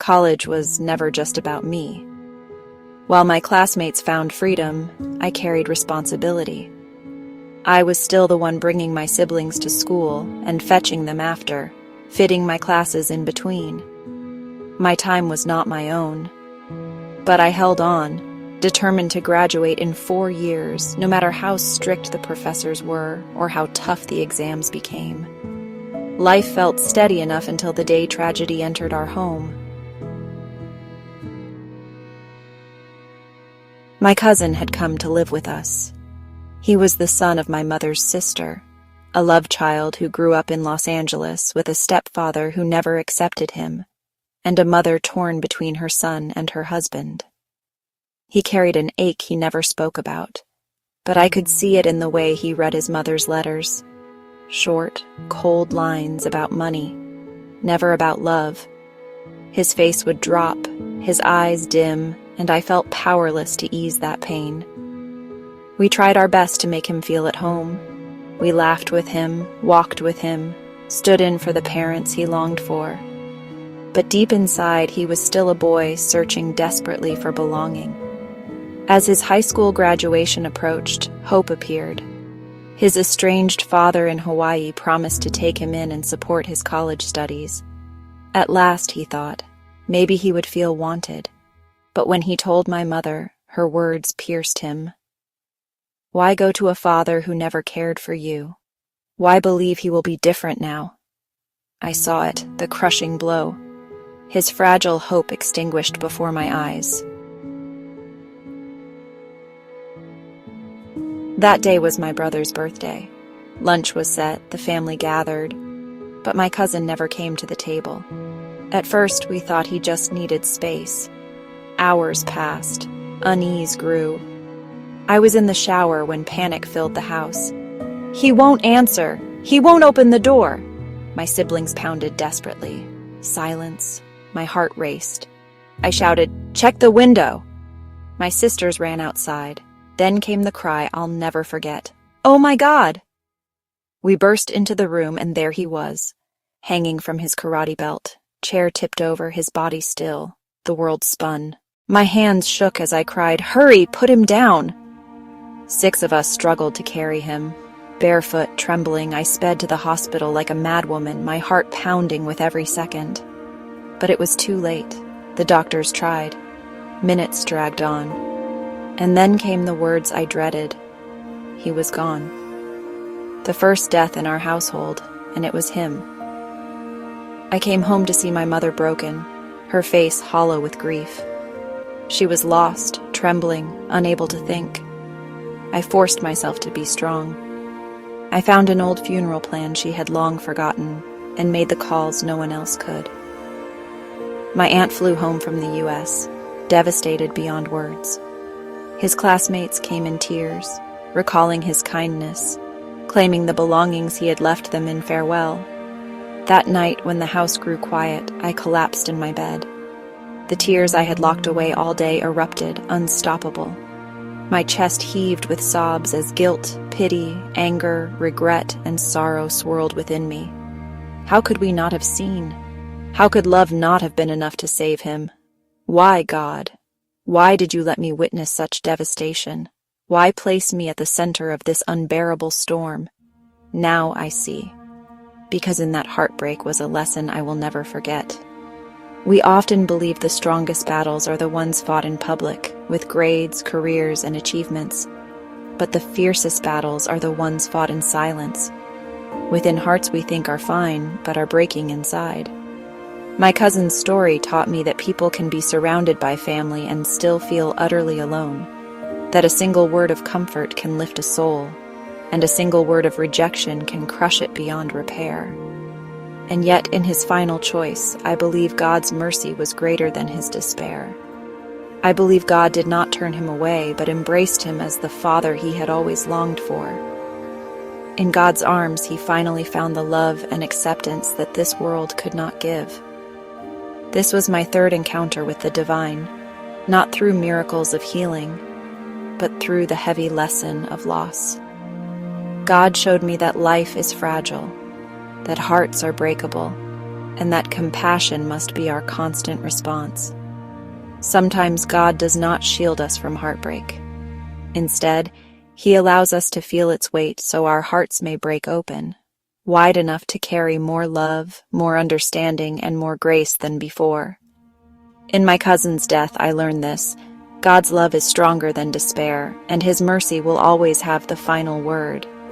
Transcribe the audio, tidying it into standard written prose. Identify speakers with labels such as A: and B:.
A: college was never just about me. While my classmates found freedom, I carried responsibility. I was still the one bringing my siblings to school and fetching them after, fitting my classes in between. My time was not my own, but I held on, determined to graduate in 4 years, no matter how strict the professors were or how tough the exams became. Life felt steady enough until the day tragedy entered our home. My cousin had come to live with us. He was the son of my mother's sister, a love child who grew up in Los Angeles with a stepfather who never accepted him, and a mother torn between her son and her husband. He carried an ache he never spoke about, but I could see it in the way he read his mother's letters. Short, cold lines about money, never about love. His face would drop, his eyes dim, and I felt powerless to ease that pain. We tried our best to make him feel at home. We laughed with him, walked with him, stood in for the parents he longed for. But deep inside, he was still a boy searching desperately for belonging. As his high school graduation approached, hope appeared. His estranged father in Hawaii promised to take him in and support his college studies. At last, he thought, maybe he would feel wanted. But when he told my mother, her words pierced him. Why go to a father who never cared for you? Why believe he will be different now? I saw it, the crushing blow. His fragile hope extinguished before my eyes. That day was my brother's birthday. Lunch was set, the family gathered, but my cousin never came to the table. At first, we thought he just needed space. Hours passed. Unease grew. I was in the shower when panic filled the house. He won't answer. He won't open the door. My siblings pounded desperately. Silence. My heart raced. I shouted, "Check the window!" My sisters ran outside. Then came the cry I'll never forget. "Oh my God!" We burst into the room and there he was, hanging from his karate belt, chair tipped over, his body still. The world spun. My hands shook as I cried, "Hurry, put him down!" 6 of us struggled to carry him. Barefoot, trembling, I sped to the hospital like a madwoman, my heart pounding with every second. But it was too late. The doctors tried. Minutes dragged on. And then came the words I dreaded. He was gone. The first death in our household, and it was him. I came home to see my mother broken, her face hollow with grief. She was lost, trembling, unable to think. I forced myself to be strong. I found an old funeral plan she had long forgotten and made the calls no one else could. My aunt flew home from the U.S., devastated beyond words. His classmates came in tears, recalling his kindness, claiming the belongings he had left them in farewell. That night, when the house grew quiet, I collapsed in my bed. The tears I had locked away all day erupted, unstoppable. My chest heaved with sobs as guilt, pity, anger, regret, and sorrow swirled within me. How could we not have seen? How could love not have been enough to save him? Why, God? Why did you let me witness such devastation? Why place me at the center of this unbearable storm? Now I see. Because in that heartbreak was a lesson I will never forget. We often believe the strongest battles are the ones fought in public, with grades, careers, and achievements. But the fiercest battles are the ones fought in silence, within hearts we think are fine, but are breaking inside. My cousin's story taught me that people can be surrounded by family and still feel utterly alone, that a single word of comfort can lift a soul, and a single word of rejection can crush it beyond repair. And yet, in his final choice, I believe God's mercy was greater than his despair. I believe God did not turn him away, but embraced him as the father he had always longed for. In God's arms, he finally found the love and acceptance that this world could not give. This was my third encounter with the divine, not through miracles of healing, but through the heavy lesson of loss. God showed me that life is fragile, that hearts are breakable, and that compassion must be our constant response. Sometimes God does not shield us from heartbreak. Instead, He allows us to feel its weight so our hearts may break open, wide enough to carry more love, more understanding, and more grace than before. In my cousin's death, I learned this. God's love is stronger than despair, and His mercy will always have the final word.